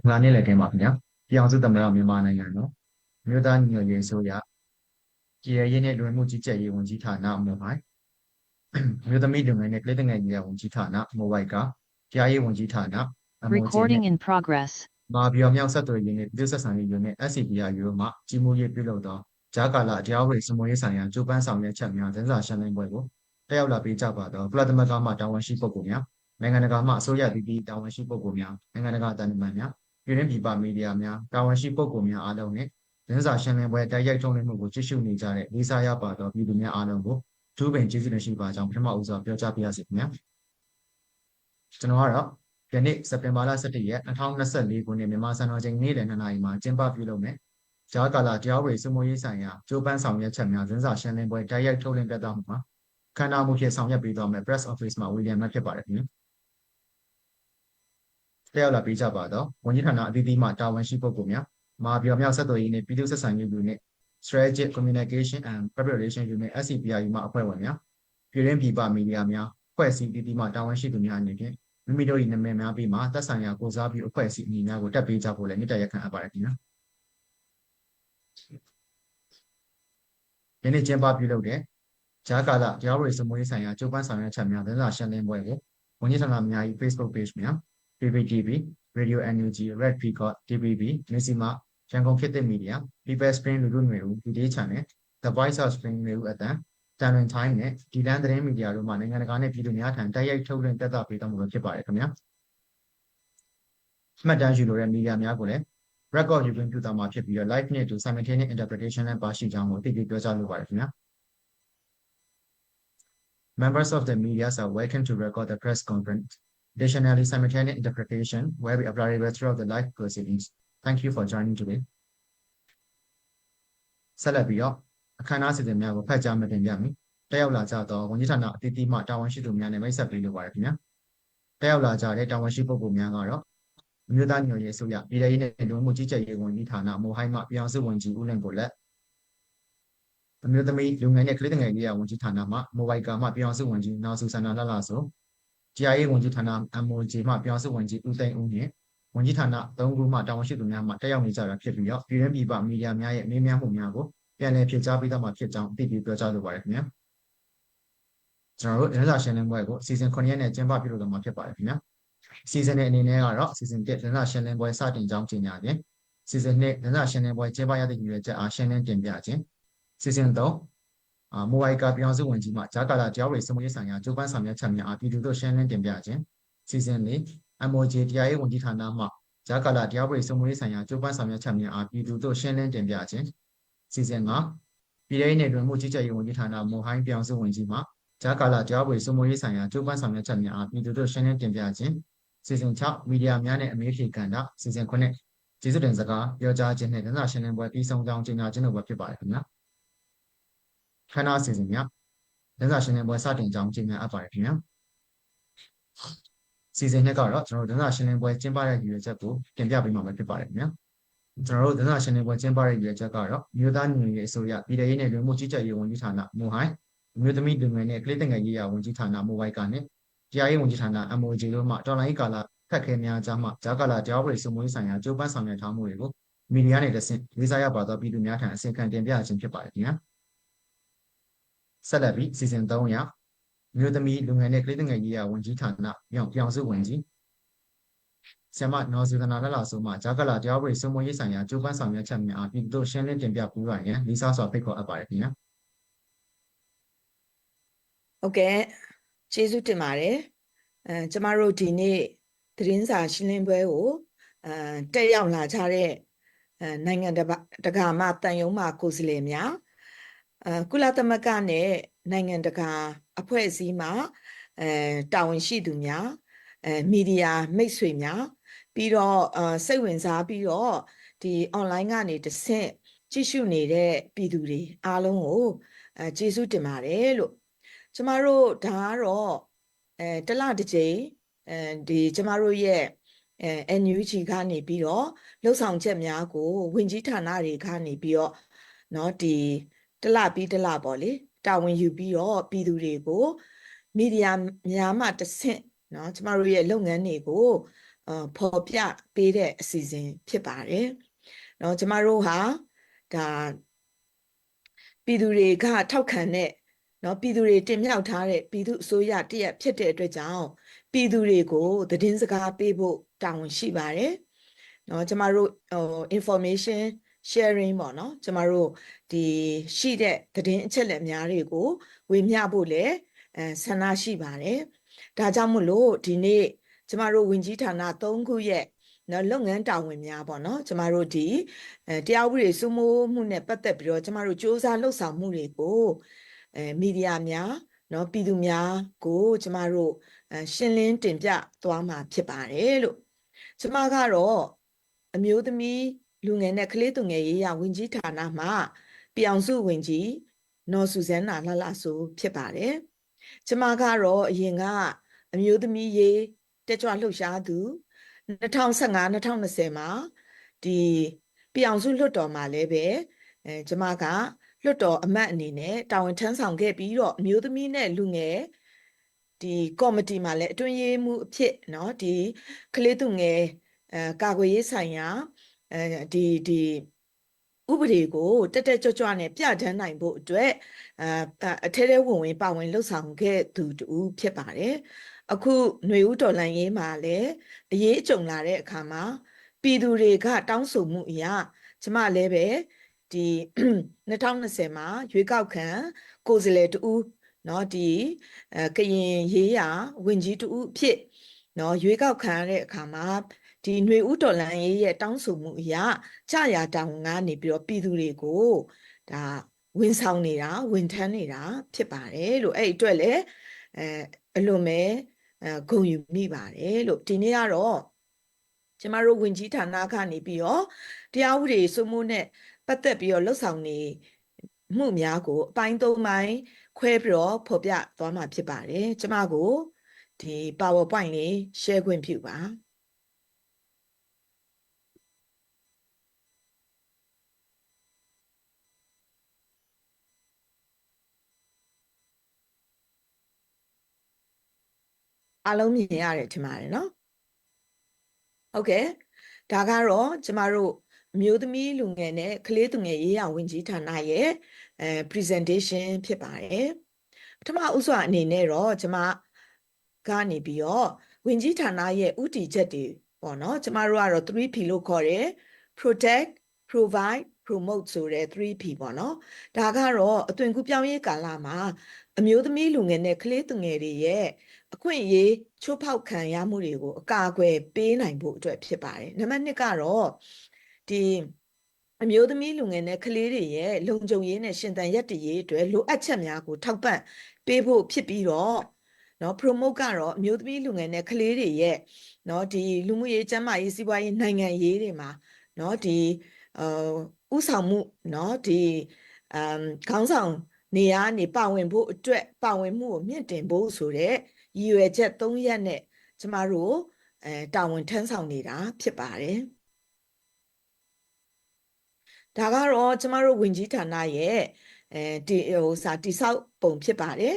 ငါနေ့လည်းတင်ပါခင်ဗျာပြောင်စုသမ္မတမြန်မာနိုင်ငံနော်မြို့သားညွှန်ရေးဆိုရကြေရရေးနဲ့လူဝင်မှုကြီးကြပ်ရေးဝန်ကြီးဌာနအမှုပိုင်းမြို့သမီးလူငယ်နဲ့ကလေးငယ်ရေးဝန်ကြီးဌာနမိုဘိုက်ကကြားရေးဝန်ကြီးဌာနအမှုကြီးနဲ့ Recording in progress. မာပြောင်မြောက်ဆက်သွယ်ရေးနဲ့ပြည်ဆက်ဆံရေးယူနဲ့ SCPR မှကြီးမှုရေးပြုလုပ်သောဂျာကာလာတရားဝေစမွေးဆိုင်ရာကျိုးပန်းဆောင်ရွက်ချက်များသတင်းစာရှင်းလင်းပွဲကိုတက်ရောက်လာပေးကြပါတော့ကုလသမဂ္ဂမှတာဝန်ရှိပုဂ္ဂိုလ်များနိုင်ငံတကာမှအစိုးရတည်တည်တာဝန်ရှိပုဂ္ဂိုလ်များနိုင်ငံတကာတန်တမန်များပြည်တွင်းပြည်ပမီဒီယာများတာဝန်ရှိပုဂ္ဂိုလ်များအားလုံးနဲ့သတင်းစာရှင်းလင်းပွဲတိုက်ရိုက်ထုတ်လွှင့်မှုကိုကြည့်ရှုနေကြတဲ့လေးစားရပါတော့ပြည်သူများအားလုံးကိုထူးပင်ကျေးဇူးတင်ရှိပါကြောင်းပထမဦးစွာပြောကြားပါရစေခင်ဗျာကျွန်တော်ကတော့ယနေ့စက်တင်ဘာလ17ရက်2024ခုနှစ်မြန်မာစံတော်ချိန်နေ့လယ်2နာရီမှာကျင်းပပြုလုပ်မယ်ဂျာကာလာတရားဝေစမွေးဆိုင်ရာကျိုးပန်းဆောင်ရွက်ချက်များသတင်းစာရှင်းလင်းပွဲတိုက်ရိုက်ထုတ်လွှင့်ပြသမှုမှာခန္ဓာမှုဖြစ်ဆောင်ရွက်ပေးသွားမယ် Press Office မှာဝီလျံမှဖြစ်ပါတယ်ခင်ဗျာတက်ရောက်လာပေးကြပါတော့ဝန်ကြီးဌာနအသီးသီးမှတာဝန်ရှိပုဂ္ဂိုလ်များမာပြောင်မြောက်ဆက်သွယ်ရေးနဲ့ပြည်သူ့ဆက်ဆံရေးယူနဲ့ Strategic Communication and Public Relations Unit SCPR မှအဖွဲ့ဝင်များပြည်တွင်းပြည်ပမီဒီယာများဖွဲ့စည်းတည်တည်မှတာဝန်ရှိသူများအနေဖြင့်မိမိတို့၏နာမည်များပြီးမှသက်ဆိုင်ရာကိုစားပြုအဖွဲ့အစည်းအမည်များကိုတက်ပေးကြဖို့လည်းမြစ်တာရက်ခံအပ်ပါတယ်ခင်ဗျာယနေ့ကျင်းပပြုလုပ်တဲ့ဂျာကာလာတရားဝေစမွေးဆိုင်ရာကျိုးပန်းဆောင်ရွက်ချက်များသတင်းစာရှင်းလင်းပွဲကိုဝန်ကြီးဌာနများ၏ Facebook page များ PPTV Radio NUG Red Peacock TVB မြစီမရန်ကုန်ခေတ်သစ်မီဒီယာ People Spring လူထုຫນွေဦး PD Channel The Voice of Spring ຫນွေဦးအတန်တန်လွင် Time နဲ့ဒီလန်သတင်းမီဒီယာတို့မှနိုင်ငံတကာနဲ့ပြည်သူများထံတိုက်ရိုက်ထုတ်လွှင့်ပြသပေးတော်မူလို့ဖြစ်ပါတယ်ခင်ဗျာမှတ်တမ်းယူလိုတဲ့မီဒီယာများကိုလည်း record ယူခွင့်ပြုသွားမှာဖြစ်ပြီးတော့ live နဲ့အတူ simultaneous interpretation နဲ့ပါရှိကြောင်းကိုအသိပေးပြောကြားလိုပါတယ်ခင်ဗျာMembers of the media are welcome to record the press conference. Additionally, simultaneous interpretation will be available throughout the live proceedings. Thank you for joining today. ဆက်လက်ပြီးတော့အခမ်းအနားစီစဉ်များကိုဖတ်ကြားမတင်ပြမီတက်ရောက်လာကြသောဝန်ကြီးဌာနအသီးသီးမှတာဝန်ရှိသူများနဲ့မိတ်ဆက်ပေးလိုပါတယ်ခင်ဗျာတက်ရောက်လာကြတဲ့တာဝန်ရှိပုဂ္ဂိုလ်များကတော့အမျိုးသားညွှန်ရေးအစိုးရပြည်ထောင်စုနဲ့လူမှုကြီးကြပ်ရေးဝန်ကြီးဌာနမိုဟိုင်းမှပြည်အောင်စုဝန်ကြီးဦးလင်ကိုလက်အမျိုးသမီးလူငယ်နဲ့ကလေးငယ်ရေးဝန်ကြီးဌာနမှမိုဘိုက်ကာမှပြည်အောင်စုဝန်ကြီးနောက်စုဆန္ဒလှလှဆိုတရားရေးဝန်ကြီးဌာန MOJ မှပြည်အောင်စုဝန်ကြီးဦးသိန်းဦးနဲ့ဝန်ကြီးဌာန3ခုမှတာဝန်ရှိသူများမှတက်ရောက်နေကြတာဖြစ်ပြီးတော့ပြည်တွင်းပြည်ပမီဒီယာများရဲ့မေးမြန်းမှုများကိုပြန်လည်ဖြေကြားပေးသွားမှာဖြစ်ကြောင်းအသိပေးပြောကြားလိုပါတယ်ခင်ဗျာကျွန်တော်တို့သတင်းစာရှင်းလင်းပွဲကိုစီစဉ်9ရက်နဲ့ကျင်းပပြုလုပ်သွားမှာဖြစ်ပါတယ်ခင်ဗျာစီစဉ်တဲ့အနေနဲ့ကတော့စီစဉ်1သတင်းစာရှင်းလင်းပွဲစတင်ကြောင်းကြေညာခြင်းစီစဉ်2သတင်းစာရှင်းလင်းပွဲကျင်းပရတဲ့ရည်ရွယ်ချက်အားရှင်းလင်းတင်ပြခြင်းစီစဉ်3မိုဘိုက်ကာပြည်အောင်စုဝန်ကြီးမှဂျာကာလာတရားဝေစမွေးဆိုင်ရာကျိုးပန်းဆောင်ရွက်ချက်များအားပြည်သူတို့ရှင်းလင်းတင်ပြခြင်းစီစဉ်4 MOJ တရားရေးဝန်ကြီးဌာနမှဂျာကာလာတရားဝေစမွေးဆိုင်ရာကျိုးပန်းဆောင်ရွက်ချက်များအားပြည်သူတို့ရှင်းလင်းတင်ပြခြင်းစီစဉ်5ပြည်ထောင်စုနဲ့လူမှုကြီးကြပ်ရေးဝန်ကြီးဌာနမိုဟိုင်းပြည်အောင်စုဝန်ကြီးမှဂျာကာလာတရားဝေစမွေးဆိုင်ရာကျိုးပန်းဆောင်ရွက်ချက်များအားပြည်သူတို့ရှင်းလင်းတင်ပြခြင်းစီစဉ်6မီဒီယာများနဲ့အမေးဖြေကဏ္ဍစီစဉ်9ကျေးဇူးတင်စကားပြောကြားခြင်းနဲ့သတင်းစာရှင်းလင်းပွဲပြီးဆုံးကြောင်းကြေညာခြင်းတို့ပဲဖြစ်ပါတယ်ခင်ဗျာခဏစီစဉ်များသတင်းစာရှင်းလင်းပွဲစတင်ကြောင်းကြေညာအပ်ပါတယ်ခင်ဗျာစီစဉ်2ကတော့ကျွန်တော်တို့သတင်းစာရှင်းလင်းပွဲကျင်းပတဲ့ရည်ရွယ်ချက်ကိုတင်ပြပေးမှာဖြစ်ပါတယ်ခင်ဗျာကျွန်တော်တို့သတင်းစာရှင်းလင်းပွဲကျင်းပတဲ့ရည်ရွယ်ချက်ကတော့မြို့သားညီညွတ်ရေးအစိုးရပြည်ထောင်စုနဲ့လူမှုကြီးကြပ်ရေးဝန်ကြီးဌာနမိုဟိုင်းအမျိုးသမီးလူငယ်နဲ့ကလေးငယ်ရေးဝန်ကြီးဌာနမိုဘိုက်ကနေတရားရေးဝန်ကြီးဌာန MOJ တို့မှတော်လိုင်းကာလာခက်ခဲများကြားမှဂျာကာလာတရားဝေစမွေးဆိုင်ရာကျိုးပန်းဆောင်ရွက်ထားမှုတွေကိုမီဒီယာနဲ့တဆင့်လေးစားရပါသောပြည်သူများထံအစီအခံတင်ပြခြင်းဖြစ်ပါတယ်ခင်ဗျာဆက်လက်ပြီးစီစဉ်300မြို့သမီးလူငယ်နဲ့ကလေးငယ်ရေးဝန်ကြီးဌာနပြောင်စုဝန်ကြီးဆရာမနော်စုသနာလှလှဆိုမှဂျာကာလာတရားဝေစမွေးဆိုင်ရာကျိုးပန်းဆောင်ရွက်ချက်များအားပြည်သူတို့ရှင်းလင်းတင်ပြပူးပါရန်လေးစားစွာဖိတ်ခေါ်အပ်ပါတယ်ခင်ဗျာဟုတ်ကဲ့ကျေးဇူးတင်ပါတယ်ကျမတို့ဒီနေ့သတင်းစာရှင်းလင်းပွဲကိုတက်ရောက်လာကြတဲ့နိုင်ငံတကာမှတန်ယုံမှကိုယ်စားလှယ်များကုလသမဂ္ဂနဲ့နိုင်ငံတကာအဖွဲ့အစည်းမှတာဝန်ရှိသူများမီဒီယာမိတ်ဆွေများပြီးတော့စိတ်ဝင်စားပြီးတော့ဒီ online ကနေတဆင့်ကြည့်ရှုနေတဲ့ပြည်သူတွေအားလုံးကိုကျေးဇူးတင်ပါတယ်လို့ကျမတို့ဒါကတော့တစ်လတစ်ကြိမ်ဒီကျမတို့ရဲ့NUG ကနေပြီးတော့လှုပ်ဆောင်ချက်များကိုဝင်ကြီးဌာနတွေကနေပြီးတော့เนาะဒီတစ်လပြီးတစ်လပေါ့လေတာဝန်ယူပြီးတော့ပြည်သူတွေကိုမီဒီယာများမှတဆင့် နော်ကျမတို့ရဲ့လုပ်ငန်းတွေကိုဖော်ပြပေးတဲ့အစီအစဉ်ဖြစ်ပါတယ်နော်ကျမတို့ဟာဒါပြည်သူတွေကထောက်ခံတဲ့နော်ပြည်သူတွေတင်မြှောက်ထားတဲ့ပြည်သူအစိုးရတရက်ဖြစ်တဲ့အတွက်ကြောင့်ပြည်သူတွေကိုသတင်းစကားပေးဖို့တာဝန်ရှိပါတယ်နော်ကျမတို့information sharing ပေါ့နော်ကျမတို့ဒီရှိတဲ့သတင်းအချက်အလက်များတွေကိုဝေမျှဖို့လည်းဆန္ဒရှိပါတယ်ဒါကြောင့်မို့လို့ဒီနေ့ကျမတို့ဝင်ကြီးဌာန3ခုရဲ့နော်လုပ်ငန်းတာဝန်များပေါ့နော်ကျမတို့ဒီတရားဥပဒေစိုးမိုးမှုနဲ့ပတ်သက်ပြီးတော့ကျမတို့စ조사လှုပ်ဆောင်မှုတွေကိုမီဒီယာများနော်ပြည်သူများကိုကျမတို့ရှင်းလင်းတင်ပြသွားမှာဖြစ်ပါတယ်လို့ကျမကတော့အမျိုးသမီးလူငယ်နဲ့ကလေးသူငယ်ရေးရာဝန်ကြီးဌာနမှပြောင်စုဝန်ကြီးနော်စုဇန်နာလှလှဆိုဖြစ်ပါတယ်ကျမကတော့အရင်ကအမျိုးသမီးရေးတက်ကြွလှုပ်ရှားသူ2015-2020မှာဒီပြောင်စုလွှတ်တော်မှာလည်းပဲကျမကလွှတ်တော်အမတ်အနေနဲ့တာဝန်ထမ်းဆောင်ခဲ့ပြီးတော့အမျိုးသမီးနဲ့လူငယ်ဒီကော်မတီမှာလည်းအတွင်းရေးမှူးအဖြစ်เนาะဒီကလေးသူငယ်ကာကွယ်ရေးဆိုင်ရာဒီဥပဒေကိုတက်တက်ကြွကြွနဲ့ပြဋ္ဌာန်းနိုင်ဖို့အတွက်အထဲထဲဝင်ပါဝင်လှုပ်ဆောင်ခဲ့သူတူဖြစ်ပါတယ်အခုຫນွေဦးတော်လှန်ရေးမှာလည်းအရေးအကြုံလာတဲ့အခါမှာပြည်သူတွေကတောင်းဆိုမှုအရာကျမလည်းပဲဒီ2020မှာရွေးကောက်ခံကိုယ်စားလှယ်တူเนาะဒီကရင်ရေးရာဝန်ကြီးတူဖြစ်เนาะရွေးကောက်ခံရတဲ့အခါမှာဒီຫນွေဦးတော်လှန်ရေးရဲ့တောင်းဆိုမှုအရာကြာရတောင်ကနေပြီးတော့ပြည်သူတွေကိုဒါဝန်ဆောင်နေတာဝန်ထမ်းနေတာဖြစ်ပါတယ်လို့အဲ့အတွက်လည်းအလွန်ပဲဂုဏ်ယူမိပါတယ်လို့ဒီနေ့ကတော့ကျမတို့ဝင်ကြီးဌာနကနေပြီးတော့တရားဥပဒေစိုးမိုးနဲ့ပတ်သက်ပြီးတော့လှုပ်ဆောင်နေမှုများကိုအပိုင်း၃ပိုင်းခွဲပြီးတော့ဖော်ပြသွားမှာဖြစ်ပါတယ်ကျမကိုဒီ PowerPoint လေး share ခွင့်ပြုပါအားလုံးမြင်ရတယ်ထင်ပါတယ်နော်ဟုတ်ကဲ့ဒါကတော့ကျမတို့အမျိုးသမီးလူငယ်နဲ့ကလေးသူငယ်ရေးရာဝန်ကြီးဌာနရဲ့presentation ဖြစ်ပါတယ်ပထမဥစွာအနေနဲ့တော့ကျမကနေပြီးတော့ဝန်ကြီးဌာနရဲ့ဥတီချက်တွေပေါ့နော်ကျမတို့ကတော့ 3P လို့ခေါ်တယ် protect provide promote ဆိုတဲ့ 3P ပေါ့နော်ဒါကတော့အသွင်ကူးပြောင်းရေးကာလမှာအမျိုးသမီးလူငယ်နဲ့ကလေးသူငယ်တွေရဲ့အခွင့်အရေးချိုးဖောက်ခံရမှုတွေကိုအကာအကွယ်ပေးနိုင်ဖို့အတွက်ဖြစ်ပါတယ်နံပါတ်2ကတော့ဒီအမျိုးသမီးလူငယ်နဲ့ကလေးတွေရဲ့လုံခြုံရေးနဲ့ရှင်သန်ရပ်တည်ရေးအတွက်လိုအပ်ချက်များကိုထောက်ပံ့ပေးဖို့ဖြစ်ပြီးတော့เนาะ promote ကတော့အမျိုးသမီးလူငယ်နဲ့ကလေးတွေရဲ့เนาะဒီလူမှုရေးကျန်းမာရေးစီးပွားရေးနိုင်ငံရေးတွေမှာเนาะဒီဥဆောင်မှုเนาะဒီခေါင်းဆောင်နေရာနေပါဝင်ဖို့အတွက်ပါဝင်မှုကိုမြင့်တင်ဖို့ဆိုတဲ့ရည်ရွယ်ချက်3ရပ်နဲ့ကျမတို့တာဝန်ထမ်းဆောင်နေတာဖြစ်ပါတယ်ဒါကတော့ကျမတို့ဝင်ကြီးဌာနရဲ့တိဆောက်ပုံဖြစ်ပါတယ်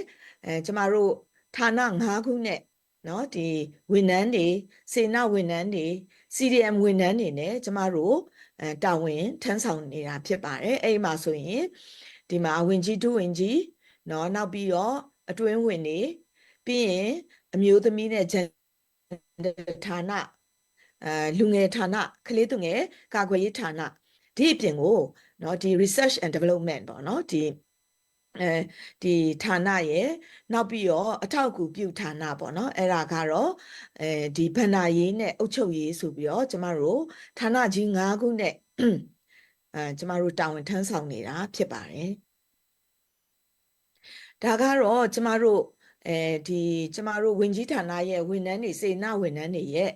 ကျမတို့ဌာန5ခုနဲ့เนาะဒီဝန်ထမ်းတွေစေနာဝန်ထမ်းတွေ CDM ဝန်ထမ်းတွေနဲ့ကျမတို့တာဝန်ထမ်းဆောင်နေတာဖြစ်ပါတယ်အဲ့ဒီမှာဆိုရင်ဒီမှာဝင်ကြီးဒုဝင်ကြီးเนาะနောက်ပြီးတော့အတွင်းဝင်တွေပြီးရင်အမျိုးသမီးနဲ့ဂျန်ဌာနလူငယ်ဌာနကလေးသူငယ်ကာကွယ်ရေးဌာနဒီအပြင်ကိုเนาะဒီ research and development ပေါ့เนาะဒီဌာနရဲ့နောက်ပြီးတော့အထောက်အကူပြုဌာနပေါ့เนาะအဲ့ဒါကတော့ဒီဗန္ဒာရေးနဲ့အုပ်ချုပ်ရေးဆိုပြီးတော့ကျမတို့ဌာနကြီး5ခုနဲ့ကျမတို့တာဝန်ထမ်းဆောင်နေတာဖြစ်ပါတယ်ဒါကတော့ကျမတို့ကျမတို့ဝင်ကြီးဌာနရဲ့ဝန်ထမ်းတွေစေနာဝန်ထမ်းတွေရဲ့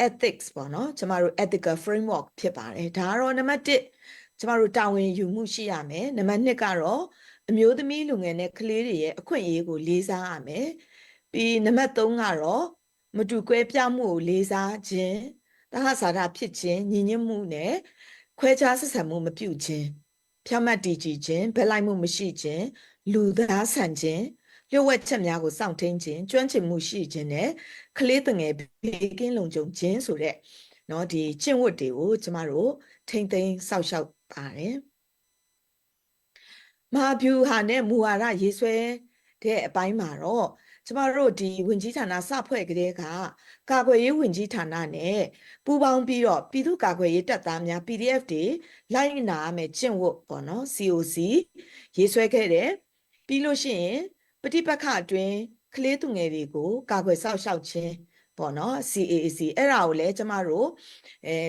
ethics ပေါ့เนาะကျမတို့ ethical framework ဖြစ်ပါတယ်ဒါကတော့နံပါတ်1ကျမတို့တာဝန်ယူမှုရှိရမယ်နံပါတ်2ကတော့အမျိုးသမီးလူငယ်နဲ့ကလေးတွေရဲ့အခွင့်အရေးကိုလေးစားရမယ်ပြီးနံပါတ်3ကတော့မတူကွဲပြားမှုကိုလေးစားခြင်းသဟဇာတဖြစ်ခြင်းညီညွတ်မှုနဲ့ခွဲခြားဆက်ဆံမှုမပြုခြင်းဖြောင့်မတ်တည်ကြည်ခြင်းဘက်လိုက်မှုမရှိခြင်းလူသားဆန်ခြင်း လျှို့ဝှက်ချက်များကိုစောင့်ထိန်ခြင်းကျွမ်းကျင်မှုရှိခြင်းနဲ့ကလေးငယ်ဘေးကင်းလုံခြုံခြင်းဆိုတဲ့နော်ဒီကျင့်ဝတ်တွေကိုကျမတို့ထိမ့်သိမ်းစောင့်ရှောက်ပါတယ်မဟာဗျူဟာနဲ့မူဝါဒရေးဆွဲတဲ့အပိုင်းမှာတော့ကျမတို့ဒီဝင်ကြီးဌာနစဖွဲ့ကလေးကကာကွယ်ရေးဝင်ကြီးဌာနနဲ့ပူးပေါင်းပြီးတော့ပြည်သူ့ကာကွယ်ရေးတပ်သားများ PDF တွေလိုက်နာရမယ်ကျင့်ဝတ်ပေါ့နော် COC ရေးဆွဲခဲ့တယ်ပြီးလို့ရှိရင်ပဋိပက္ခအတွင်းကလေးသူငယ်တွေကိုကာကွယ်စောင့်ရှောက်ခြင်းပေါ့နော် CAAC အဲ့ဒါကိုလည်းကျမတို့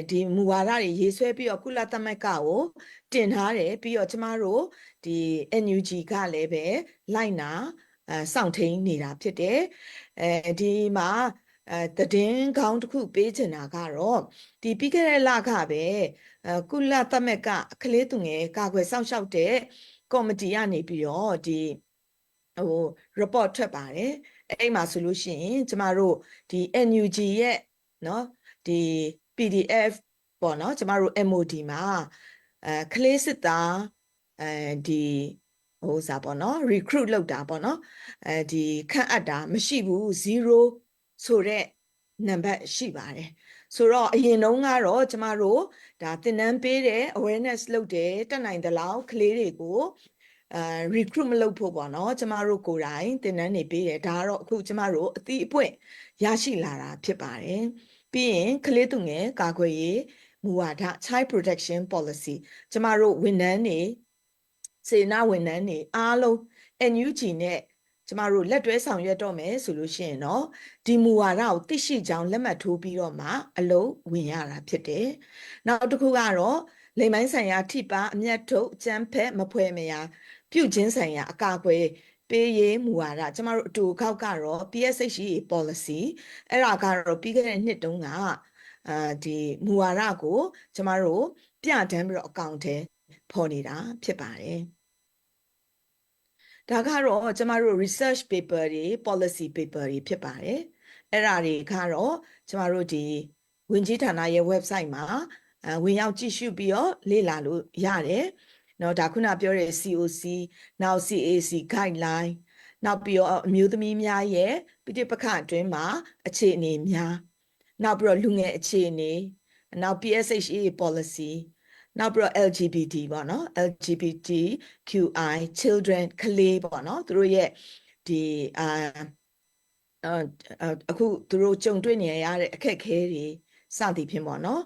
ဒီမူဝါဒတွေရေးဆွဲပြီးတော့ကုလသမဂ္ဂကိုတင်ထားတယ်ပြီးတော့ကျမတို့ဒီ NUG ကလည်းပဲလိုက်နာစောင့်ထိန်နေတာဖြစ်တယ်ဒီမှာသတင်းကောင်းတစ်ခုပေးချင်တာကတော့ဒီပြီးခဲ့တဲ့လကပဲကုလသမဂ္ဂကလေးသူငယ်ကာကွယ်စောင့်ရှောက်တဲ့ကော်မတီကနေပြီးတော့ဒီreport ထွက်ပါတယ်အဲ့မှာဆိုလို့ရှိရင်ကျမတို့ဒီ NUG ရဲ့เนาะဒီ PDF ပေါ့เนาะကျမတို့ MOD မှာကလေးစစ်သားဒီစားပေါ့เนาะ recruit လုပ်တာပေါ့เนาะဒီခန့်အပ်တာမရှိဘူး0ဆိုတဲ့နံပါတ်ရှိပါတယ်ဆိုတော့အရင်တုန်းကတော့ကျမတို့ဒါသင်တန်းပေးတယ် awareness လုပ်တယ်တက်နိုင်သလောက်ကလေးတွေကိုrecruit မလုပ်ဖို့ပေါ့နော်ကျမတို့ကိုယ်တိုင်သင်တန်းနေပေးတယ်ဒါကတော့အခုကျမတို့အသီးအပွင့်ရရှိလာတာဖြစ်ပါတယ်ပြီးရင်ကလေးသူငယ်ကာကွယ်ရေးမူဝါဒ child protection policy ကျမတို့ဝန်ထမ်းတွေစေနာဝန်ထမ်းတွေအားလုံး NUG နဲ့ကျမတို့လက်တွဲဆောင်ရွက်တော့မယ်ဆိုလို့ရှိရင်တော့ဒီမူဝါဒကိုသိရှိကြောင်းလက်မှတ်ထိုးပြီးတော့မှအလုံးဝင်ရတာဖြစ်တယ်နောက်တစ်ခုကတော့လိမ်မိုင်းဆိုင်ရာထိပါအမျက်ထုတ်အကျန်းဖက်မဖွဲမရပြုခြင်းဆိုင်ရာအကာအကွယ်ပေးရေးမူဝါဒကျမတို့အတူခောက်ကတော့ PSHE policy အဲ့ဒါကတော့ပြီးခဲ့တဲ့နှစ်တုန်းကဒီမူဝါဒကိုကျမတို့ပြဋ္ဌာန်းပြီးတော့အကောင့်ထဲပေါ်နေတာဖြစ်ပါတယ်ဒါကတော့ကျမတို့ research paper တွေ policy paper တွေဖြစ်ပါတယ်အဲ့ဒါတွေကတော့ကျမတို့ဒီဝင်ကြီးဌာနရဲ့ website မှာဝင်ရောက်ကြည့်ရှုပြီးတော့လေ့လာလို့ရတယ်နော်ဒါခုနပြောတဲ့ COC နောက် CAC guideline နောက်ပြီးတော့အမျိုးသမီးများရဲ့ပဋိပက္ခအတွင်းမှာအခြေအနေများနောက်ပြီးတော့လူငယ်အခြေအနေနောက် PSHE policy နောက်ပြီးတော့ LGBT ပေါ့နော် LGBTQI children ကလေးပေါ့နော်သူတို့ရဲ့ဒီအခုသူတို့ကြုံတွေ့နေရတဲ့အခက်အခဲတွေစသည်ဖြင့်ပေါ့နော်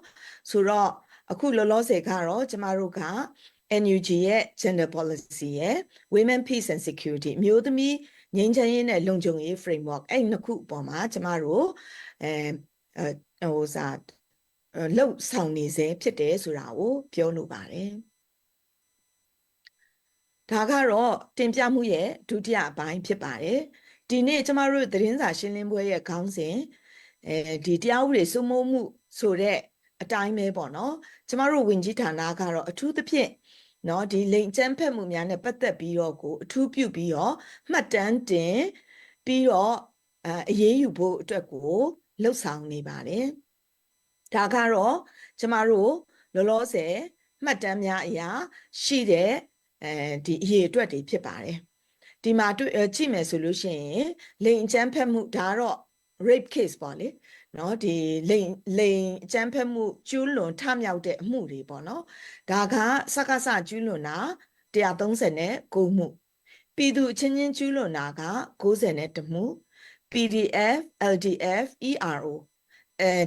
ဆိုတော့အခုလောလောဆယ်ကတော့ကျမတို့ကNUG ရဲ့ gender policy ရဲ့ women peace and security မျိုးသမီးငြိမ်းချမ်းရေးနဲ့လုံခြုံရေး framework အဲ့နှစ်ခုအပေါ်မှာကျမတို့လှုပ်ဆောင်နေစေဖြစ်တယ်ဆိုတာကိုပြောလိုပါတယ်ဒါကတော့တင်ပြမှုရဲ့ဒုတိယအပိုင်းဖြစ်ပါတယ်ဒီနေ့ကျမတို့သတင်းစာရှင်းလင်းပွဲရဲ့ခေါင်းစဉ်ဒီတရားဥပဒေစိုးမိုးမှုဆိုတဲ့အတိုင်းပဲပေါ့နော်ကျမတို့ဝင်ကြီးဌာနကတော့အထူးသဖြင့်နော်ဒီလိမ်ကျန်းဖက်မှုများနဲ့ပတ်သက်ပြီးတော့ကိုအထူးပြုပြီးတော့မှတ်တမ်းတင်ပြီးတော့အရေးယူဖို့အတွက်ကိုလှုပ်ဆောင်နေပါတယ်ဒါကတော့ကျမတို့လောလောဆယ်မှတ်တမ်းများအရာရှိတဲ့ဒီအရေးအတွက်တွေဖြစ်ပါတယ်ဒီမှာကြည့်မယ်ဆိုလို့ရှိရင်လိမ်အကြမ်းဖက်မှုဒါတော့ rape case ပေါ့လေနော်ဒီလိမ်အကြမ်းဖက်မှုကျူးလွန်ထမြောက်တဲ့အမှုတွေပေါ့နော်ဒါကစကစကျူးလွန်တာ139မှုပြည်သူအချင်းချင်းကျူးလွန်တာက92မှု PDF LDF ERO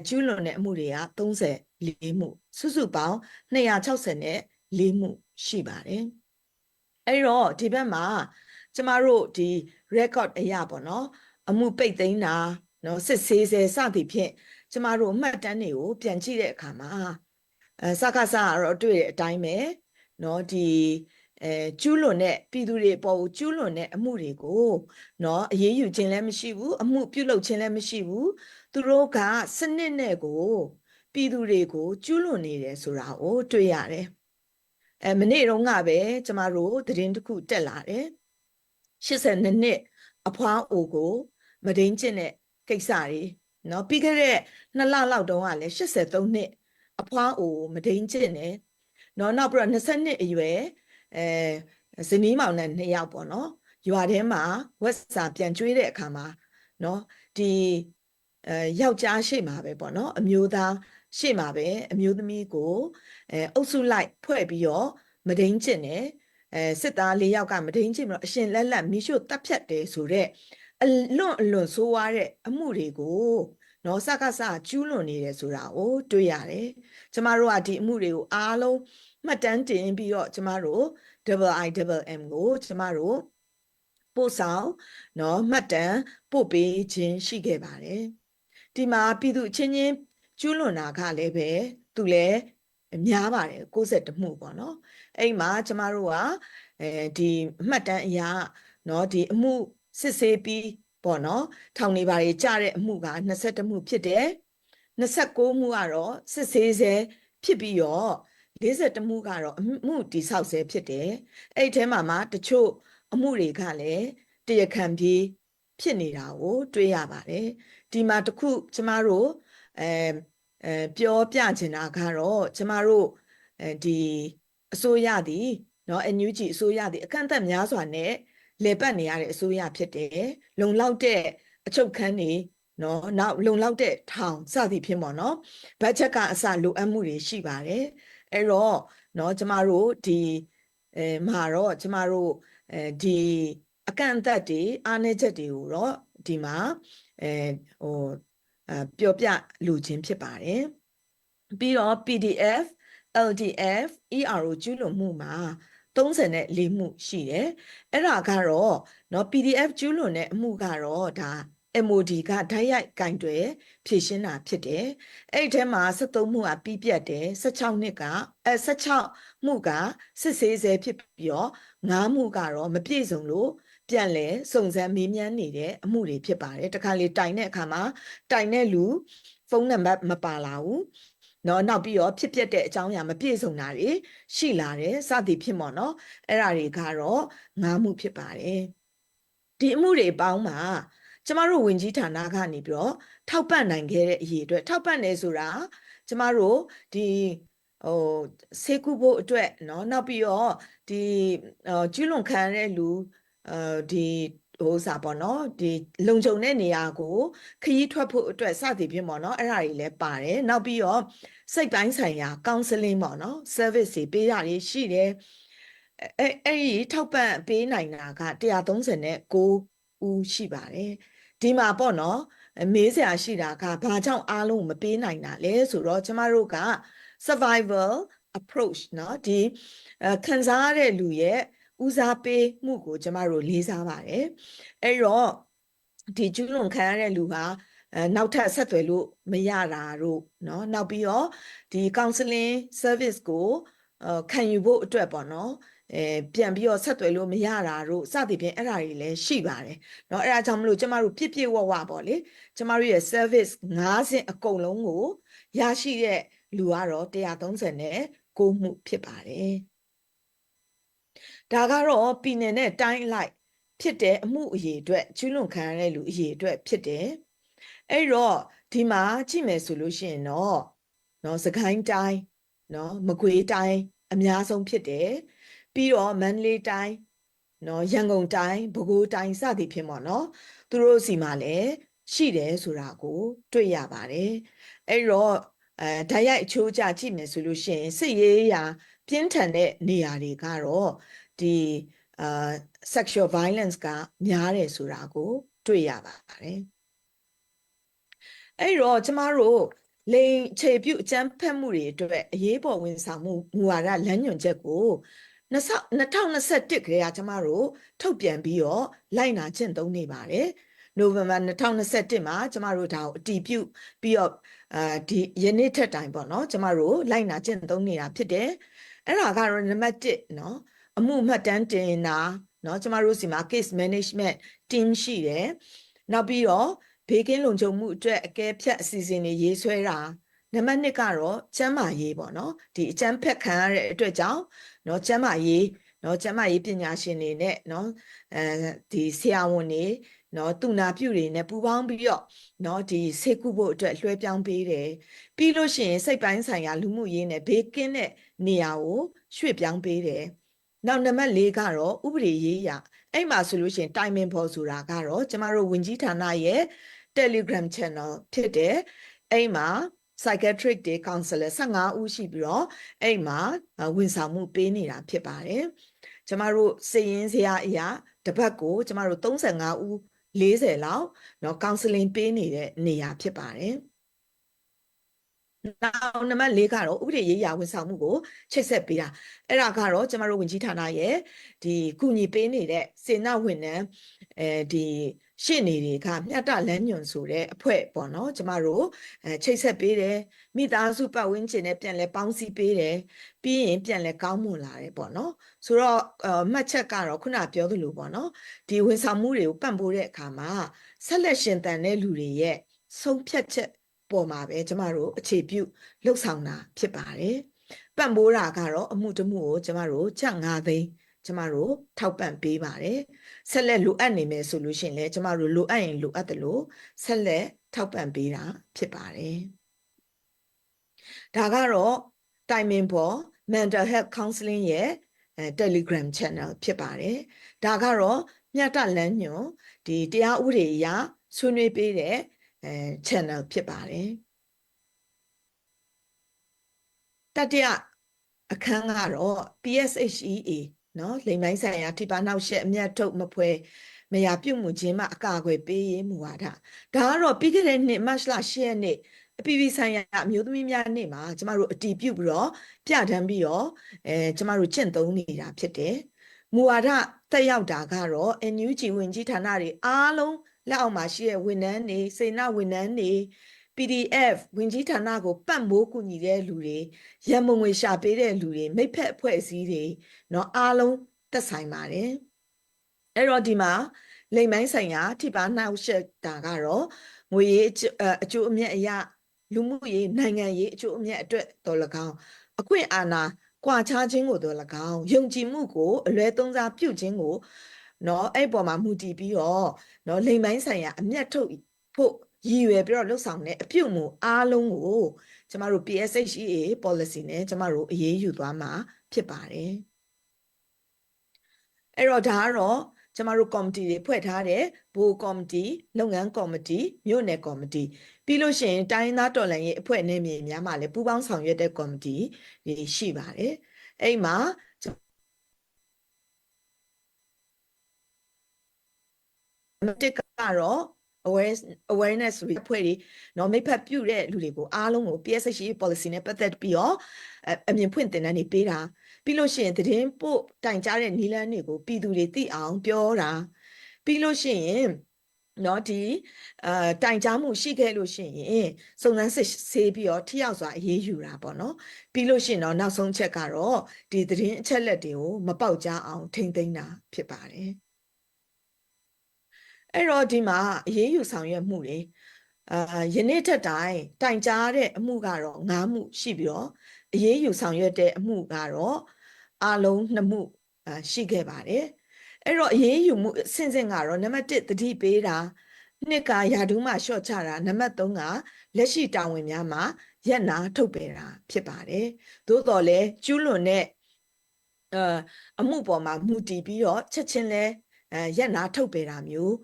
ကျူးလွန်တဲ့အမှုတွေက34မှုစုစုပေါင်း264မှုရှိပါတယ်အဲ့တော့ဒီဘက်မှာကျမတို့ဒီ record အရာပေါ့နော်အမှုပိတ်သိမ်းတာနော်စစ်ဆေးဆဲစသည်ဖြင့်ကျမတို့အမှတ်တမ်းတွေကိုပြန်ကြည့်တဲ့အခါမှာစကားကတော့တွေ့တဲ့အတိုင်းပဲနော်ဒီကျူးလွန်တဲ့ပြည်သူတွေပေါ်ကျူးလွန်တဲ့အမှုတွေကိုနော်အရေးယူခြင်းလည်းမရှိဘူးအမှုပြုလုပ်ခြင်းလည်းမရှိဘူးသူတို့ကစနစ်နဲ့ကိုပြည်သူတွေကိုကျူးလွန်နေတယ်ဆိုတာကိုတွေ့ရတယ်မနေ့တုန်းကပဲကျမတို့သတင်းတစ်ခုတက်လာတယ်82နှစ်အဖွားအိုကိုမဒိန်ကျင့်တဲ့ကိစ္စတွေနော်ပြီးခဲ့တဲ့2လလောက်တုန်းကလည်း83နှစ်အဖွားအိုမဒိန်ကျင့်တယ်နော်နောက်ပြီးတော့20နှစ်အရွယ်ဇနီးမောင်နဲ့2ယောက်ပေါ့နော် ရွာထဲမှာဝက်စာပြန်ကျွေးတဲ့အခါမှာနော်ဒီယောက်ျားရှိမှာပဲပေါ့နော်အမျိုးသားရှိမှာပဲအမျိုးသမီးကိုအုပ်စုလိုက်ဖွဲ့ပြီးတော့မဒိန်ကျင့်တယ်စစ်သား၄ယောက်ကမဒိန်ကျင့်ပြီးတော့အရှင်လက်လက်မိရှုတပ်ဖြတ်တယ်ဆိုတော့အလွန်ဆိုးွားတဲ့အမှုတွေကိုနော်စကစကျူးလွန်နေတယ်ဆိုတာကိုတွေ့ရတယ်ကျမတို့ကဒီအမှုတွေကိုအားလုံးမှတ်တမ်းတင်ပြီးတော့ကျမတို့ IIMM ကိုကျမတို့ပို့ဆောင်နော်မှတ်တမ်းပို့ပေးခြင်းရှိခဲ့ပါတယ်ဒီမှာပြည်သူချင်းချင်းကျူးလွန်တာကလည်းပဲသူလည်းများပါတယ်62မှုပေါ့နော်အဲ့မှာကျမတို့ကဒီမှတ်တမ်းအရာနော်ဒီအမှုစစ်ဆေးပြီးပေါ့နော်ထောင်နေပါလေကြားတဲ့အမှုက22မှုဖြစ်တယ်29မှုကတော့စစ်ဆေးဆဲဖြစ်ပြီးတော့42မှုကတော့အမှုတိဆောက်ဆဲဖြစ်တယ်အဲ့ဒီထဲမှာတချို့အမှုတွေကလည်းတရားခံပြေးဖြစ်နေတာကိုတွေ့ရပါတယ်ဒီမှာတခုကျမတို့ပြောပြချင်တာကတော့ကျမတို့ဒီအစိုးရသည်เนาะ NUG အစိုးရသည်အကန့်အသတ်များစွာနဲ့လေပတ်နေရတဲ့အစိုးရဖြစ်တယ်လုံလောက်တဲ့အချုပ်ခန်းတွေเนาะနောက်လုံလောက်တဲ့ထောင်စသည်ဖြင့်ပေါ့เนาะဘတ်ဂျက်ကအစလိုအပ်မှုတွေရှိပါတယ်အဲ့တော့เนาะကျမတို့ဒီမှာတော့ကျမတို့ဒီအကန့်အသတ်တွေအားနည်းချက်တွေကိုတော့ဒီမှာပြောပြလူချင်းဖြစ်ပါတယ်ပြီးတော့ PDF LDF ERO ကျူးလွန်မှုမှာ34မှုရှိတယ်အဲ့ဒါကတော့เนาะ PDF ကျူးလွန်တဲ့အမှုကတော့ဒါ MOD ကဓာတ်ရိုက်ကင်တွယ်ဖြည့်ရှင်းတာဖြစ်တယ်အဲ့ဒီထဲမှာ73မှုကပြီးပြတ်တယ်16မှုကစစ်ဆေးဆဲဖြစ်ပြီးတော့9မှုကတော့မပြည့်စုံလို့ပြန်လဲစုံစမ်းမေးမြန်းနေတဲ့အမှုတွေဖြစ်ပါတယ်တခါလေတိုင်တဲ့အခါမှာတိုင်တဲ့လူဖုန်းနံပါတ်မပါလာဘူးနော်နောက်ပြီးတော့ဖြစ်ပျက်တဲ့အကြောင်းအရာမပြည့်စုံတာတွေရှိလာတယ်စသည်ဖြစ်မော်နော်အဲ့ဒါတွေကတော့9မှုဖြစ်ပါတယ်ဒီအမှုတွေပေါင်းမှာကျမတို့ဝင်ကြီးဌာနကနေပြီးတော့ထောက်ပံ့နိုင်ခဲ့တဲ့အရေးအတွက်ထောက်ပံ့နေဆိုတာကျမတို့ဒီဆေးကုဖို့အတွက်เนาะနောက်ပြီးတော့ဒီကျူးလွန်ခံရတဲ့လူဒီစာပေါ့နော်ဒီလုံခြုံတဲ့နေရာကိုခရီးထွက်ဖို့အတွက်စသည်ဖြင့်ပေါ့နော်အဲ့ဒါတွေလည်းပါတယ်နောက်ပြီးတော့စိတ်ပိုင်းဆိုင်ရာ counseling ပေါ့နော် service တွေပေးတာတွေရှိတယ်အဲ့ဒီထောက်ပံ့ပေးနိုင်တာက139ဦးရှိပါတယ်ဒီမှာပေါ့နော်မေးစရာရှိတာကဘာကြောင့်အားလုံးမပေးနိုင်တာလဲဆိုတော့ကျမတို့က survival approach เนาะဒီခံစားရတဲ့လူရဲ့ဦးစားပေးမှုကိုကျမတို့လေးစားပါတယ်အဲ့တော့ဒီကျူးလွန်ခံရတဲ့လူဟာနောက်ထပ်ဆက်သွယ်လို့မရတာတို့เนาะနောက်ပြီးတော့ဒီ counseling service ကိုခံယူဖို့အတွက်ပေါ့နော်ပြန်ပြီးတော့ဆက်သွယ်လို့မရတာတို့စသည်ဖြင့်အဲ့ဒါတွေလည်းရှိပါတယ်เนาะအဲ့ဒါကြောင့်မလို့ကျမတို့ပြည့်ပြည့်ဝဝပေါ့လေကျမတို့ရဲ့ service 5ဆင့်အကုန်လုံးကိုရရှိတဲ့လူကတော့139မှုဖြစ်ပါတယ်ဒါကတော့ပြည်နယ်နဲ့တိုင်းအလိုက်ဖြစ်တဲ့အမှုအရေအတွက်ကျူးလွန်ခံရတဲ့လူအရေအတွက်ဖြစ်တယ်အဲ့တော့ဒီမှာကြည့်မယ်ဆိုလို့ရှိရင်တော့စကိုင်းတိုင်းမကွေးတိုင်းအများဆုံးဖြစ်တယ်ပြီးတော့မန္တလေးတိုင်းရန်ကုန်တိုင်းပဲခူးတိုင်းစသည်ဖြင့်ပေါ့နော်သူတို့စီမှာလည်းရှိတယ်ဆိုတာကိုတွေ့ရပါတယ်အဲ့တော့ဓာတ်ရိုက်အချိုးကျကြည့်မယ်ဆိုလို့ရှိရင်စစ်ရေးရာပြင်းထန်တဲ့နေရာတွေကတော့ဒီsexual violence ကများတယ်ဆိုတာကိုတွေ့ရပါတယ်အဲ့တော့ကျမတို့လိင်ခြေပြုတ်အကြမ်းဖက်မှုတွေအတွက်အရေးပေါ်ဝန်ဆောင်မှုမူဝါဒလမ်းညွှန်ချက်ကို2021ခရေကကျမတို့ထုတ်ပြန်ပြီးတော့လိုက်နာကျင့်သုံးနေပါတယ်နိုဝင်ဘာ2021မှာကျမတို့ဒါကိုအတည်ပြုပြီးတော့ဒီယနေ့ထက်တိုင်ပေါ့နော်ကျမတို့လိုက်နာကျင့်သုံးနေတာဖြစ်တယ်အဲ့ဒါကတော့နံပါတ်1နော်အမှုမှတ်တမ်းတင်တာနော်ကျမတို့စီမှာ case management team ရှိတယ်နောက်ပြီးတော့ဘေးကင်းလုံခြုံမှုအတွက်အကဲဖြတ်အစီအစဉ်တွေရေးဆွဲတာနံပါတ်2ကတော့ကျန်းမာရေးပေါ့နော်ဒီအကျန်းဖက်ခံရတဲ့အတွက်ကြောင့်နော်ကျန်းမာရေးပညာရှင်တွေနဲ့နော်ဒီဆရာဝန်တွေနော်သူနာပြုတွေနဲ့ပူးပေါင်းပြီးတော့နော်ဒီဆေးကုဖို့အတွက်လွှဲပြောင်းပေးတယ်ပြီးလို့ရှိရင်စိတ်ပိုင်းဆိုင်ရာလူမှုရေးနဲ့ဘေးကင်းတဲ့နေရာကိုရွှေ့ပြောင်းပေးတယ်နောက်နံပါတ်4ကတော့ဥပဒေရေးရာ အဲ့မှာဆိုလို့ရှိရင် timing ပေါ်ဆိုတာကတော့ကျမတို့ဝင်ကြီးဌာနရဲ့ Telegram channel ဖြစ်တယ်အဲ့မှာ psychiatric တွေ counselor 15ဦးရှိပြီးတော့အဲ့မှာဝန်ဆောင်မှုပေးနေတာဖြစ်ပါတယ်ကျမတို့စည်ရင်းစရာအရာတစ်ပတ်ကိုကျမတို့35ဦး40လောက်เนาะ counseling ပေးနေတဲ့နေရာဖြစ်ပါတယ်နောက်နံပါတ်၄ကတော့ဥပဒေရေးရာဝန်ဆောင်မှုကိုချိတ်ဆက်ပေးတာအဲ့ဒါကတော့ကျမတို့ဝင်ကြီးဌာနရဲ့ဒီကုညီပေးနေတဲ့စေနာဝန်ထမ်းဒီရှင့်နေတွေကမြတ်တလမ်းညွန်ဆိုတဲ့အဖွဲ့ပေါ့နော်ကျမတို့ချိတ်ဆက်ပေးတယ်မိသားစုပတ်ဝန်းကျင်နဲ့ပြန်လဲပေါင်းစည်းပေးတယ်ပြီးရင်ပြန်လဲကောင်းမွန်လာတယ်ပေါ့နော်ဆိုတော့မှတ်ချက်ကတော့ခုနပြောသလိုပေါ့နော်ဒီဝန်ဆောင်မှုတွေကိုပံ့ပိုးတဲ့အခါမှာဆက်လက်ရှင်သန်တဲ့လူတွေရဲ့ဆုံးဖြတ်ချက်ပေါ်မှာပဲကျမတို့အခြေပြုလှုပ်ဆောင်တာဖြစ်ပါတယ်ပံ့ပိုးတာကတော့အမှုတစ်မှုကိုကျမတို့ချက်9သိန်းကျမတို့ထောက်ပံ့ပေးပါတယ်ဆက်လက်လိုအပ်နေမယ်ဆိုလို့ရှိရင်လည်းကျမတို့လိုအပ်ရင်လိုအပ်တယ်လို့ဆက်လက်ထောက်ပံ့ပေးတာဖြစ်ပါတယ်ဒါကတော့ timing ပေါ် mental health counseling ရဲ့Telegram channel ဖြစ်ပါတယ်ဒါကတော့မြတ်တလန်းညွန်ဒီတရားဥပဒေအရဆွေးနွေးပေးတဲ့channel ဖြစ်ပါတယ်တတိယအခန်းကတော့ PSHEA เนาะလိမ်မိုင်းဆိုင်ရာထိပါနှောက်ယှက်အမြတ်ထုတ်မဖွဲမရပြုတ်မှုခြင်းမှအကာအကွယ်ပေးရေးမူဝါဒဒါကတော့ပြီးခဲ့တဲ့နှစ်မတ်လ10ရက်နေ့အပြည်ပြည်ဆိုင်ရာအမျိုးသမီးများနေ့မှာကျမတို့အတည်ပြုပြီးတော့ပြဋ္ဌာန်းပြီးတော့ကျမတို့ကျင့်သုံးနေတာဖြစ်တယ်မူဝါဒတက်ရောက်တာကတော့ NUG ဝင်ကြီးဌာနတွေအားလုံးလက်အောက်မှာရှိတဲ့ဝန်ထမ်းတွေစေနာဝန်ထမ်းတွေ PDF ဝင်ကြီးဌာနကိုပံ့ပိုးကူညီတဲ့လူတွေရန်မုံငွေရှာပေးတဲ့လူတွေမိဖက်အဖွဲ့အစည်းတွေเนาะအားလုံးသက်ဆိုင်ပါတယ်အဲ့တော့ဒီမှာလိမ်မိုင်းဆိုင်ရာထိပါနှောက်ယှက်တာကတော့ငွေရေးအကျိုးအမြတ်အရာလူမှုရေးနိုင်ငံရေးအကျိုးအမြတ်အတွက်တော်၎င်းအခွင့်အာဏာကွာခြားခြင်းကိုတော်၎င်းယုံကြည်မှုကိုအလွဲသုံးစားပြုခြင်းကိုเนาะအဲ့ပေါ်မှာမူတည်ပြီးတော့เนาะလိမ်မိုင်းဆိုင်ရာအမြတ်ထုတ်ဖို့ရည်ရွယ်ပြီးတော့လှုပ်ဆောင်တဲ့အပြုတ်မှုအားလုံးကိုကျမတို့ PSHEA policy နဲ့ကျမတို့အရေးယူသွားမှာဖြစ်ပါတယ်အဲ့တော့ဒါကတော့ကျမတို့ကော်မတီတွေဖွဲ့ထားတဲ့ဘိုးကော်မတီလုပ်ငန်းကော်မတီမြို့နယ်ကော်မတီပြီးလို့ရှိရင်တိုင်းသားတော်လှန်ရေးအဖွဲ့နဲ့မြေများမှာလည်းပူးပေါင်းဆောင်ရွက်တဲ့ကော်မတီတွေရှိပါတယ်အဲ့မှာတစ်ကတော့ awareness အဖွဲ့တွေနော်မိဖက်ပြုတဲ့လူတွေကိုအားလုံးကို PSHE policy နဲ့ပတ်သက်ပြီးတော့အမြင်ဖွင့်သင်တန်းတွေပေးတာပြီးလို့ရှိရင်သတင်းပို့တိုင်ကြားတဲ့နည်းလမ်းတွေကိုပြည်သူတွေသိအောင်ပြောတာပြီးလို့ရှိရင်နော်ဒီတိုင်ကြားမှုရှိခဲ့လို့ရှိရင်စုံစမ်းစစ်ဆေးပြီးတော့ထိရောက်စွာအရေးယူတာပေါ့နော်ပြီးလို့ရှိရင်တော့နောက်ဆုံးချက်ကတော့ဒီသတင်းအချက်လက်တွေကိုမပေါက်ကြားအောင်ထိမ့်သိမ်းတာဖြစ်ပါတယ်အဲ့တော့ဒီမှာအရေးယူဆောင်ရွက်မှုတွေယနေ့ထက်တိုင်ကြားတဲ့အမှုကတော့9မှုရှိပြီးတော့အရေးယူဆောင်ရွက်တဲ့အမှုကတော့အလုံး2မှုရှိခဲ့ပါတယ်အဲ့တော့အရေးယူမှုအဆင့်ဆင့်ကတော့နံပါတ်1သတိပေးတာနှစ်ကယာဒူးမှရှော့ချတာနံပါတ်3ကလက်ရှိတာဝန်များမှာရက်နာထုတ်ပယ်တာဖြစ်ပါတယ်သို့တော်လည်းကျူးလွန်တဲ့အမှုပေါ်မှာမူတည်ပြီးတော့ချက်ချင်းလဲရက်နာထုတ်ပယ်တာမျိုး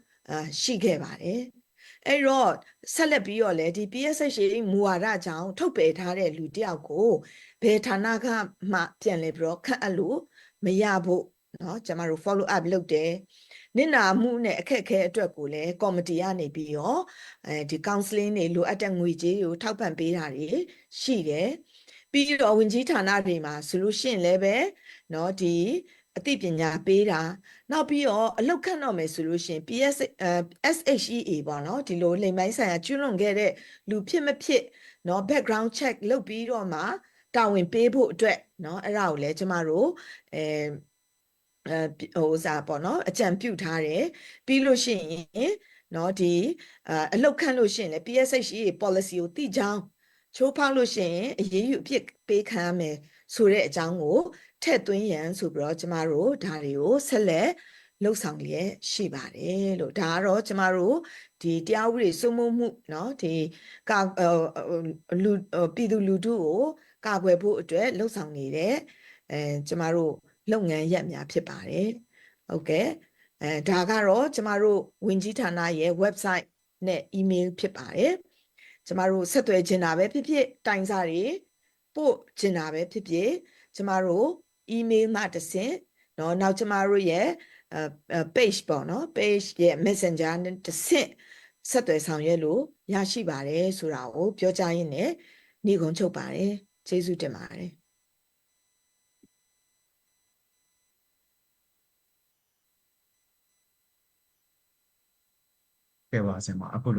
ရှိခဲ့ပါတယ်အဲ့တော့ဆက်လက်ပြီးတော့လေဒီ PSHA မူဝါဒကြောင့်ထုတ်ပယ်ထားတဲ့လူတယောက်ကိုဘယ်ဌာနကမှပြန်လဲပြီးတော့ခန့်အပ်လို့မရဖို့เนาะကျွန်တော်တို့ follow up လုပ်တယ်နစ်နာမှုနဲ့အခက်အခဲအတွက်ကိုလည်းကော်မတီကနေပြီးတော့ဒီ counseling တွေလိုအပ်တဲ့ငွေကြေးတွေကိုထောက်ပံ့ပေးတာတွေရှိတယ်ပြီးတော့ဝင်ကြီးဌာနတွေမှာဆိုလို့ရှိရင်လည်းပဲเนาะဒီအသိပညာပေးတာနောက်ပြီးတော့အလောက်ခန့်တော့မယ်ဆိုလို့ရှိရင် SHEA ပေါ့နော်ဒီလိုလိမ်မိုင်းဆိုင်ရာကျွလွန်ခဲ့တဲ့လူဖြစ်မဖြစ်เนาะ background check လုပ်ပြီးတော့မှတာဝန်ပေးဖို့အတွက်เนาะအဲ့ဒါကိုလည်းကျမတို့ဟိုစားပေါ့နော်အကြံပြုထားတယ်ပြီးလို့ရှိရင်เนาะဒီအလောက်ခန့်လို့ရှိရင်လည်း PSHEA policy ကိုတိကျအောင်ချိုးဖောက်လို့ရှိရင်အရေးယူအဖြစ်ပေးခံရမယ်ဆိုတဲ့အကြောင်းကိုထည့်သွင်းရန်ဆိုပြီးတော့ကျမတို့ဒါတွေကိုဆက်လက်လှုပ်ဆောင်လျက်ရှိပါတယ်လို့ဒါကတော့ကျမတို့ဒီတရားဥပဒေစိုးမိုးမှုเนาะဒီလူပြည်သူလူထုကိုကာကွယ်ဖို့အတွက်လှုပ်ဆောင်နေတဲ့ကျမတို့လုပ်ငန်းရပ်များဖြစ်ပါတယ်ဟုတ်ကဲ့ ဒါကတော့ကျမတို့ဝင်ကြီးဌာနရဲ့ website နဲ့ email ဖြစ်ပါတယ်ကျမတို့ဆက်သွယ်ခြင်းတာပဲဖြစ်ဖြစ်တိုင်စာတွေပို့ခြင်းတာပဲဖြစ်ဖြစ်ကျမတို့ email မှာတဆင့်เนาะနောက်ကျမတို့ရဲ့ page ပေါ့เนาะ page ရဲ့ messenger နဲ့တဆင့်ဆက်သွယ်ဆောင်ရွက်လို့ရရှိပါတယ်ဆိုတာကိုပြောကြားရင်းနဲ့ညီကုန်းချုပ်ပါတယ်ကျေးဇူးတင်ပါတယ် ကဲပါဆင်ပါအခု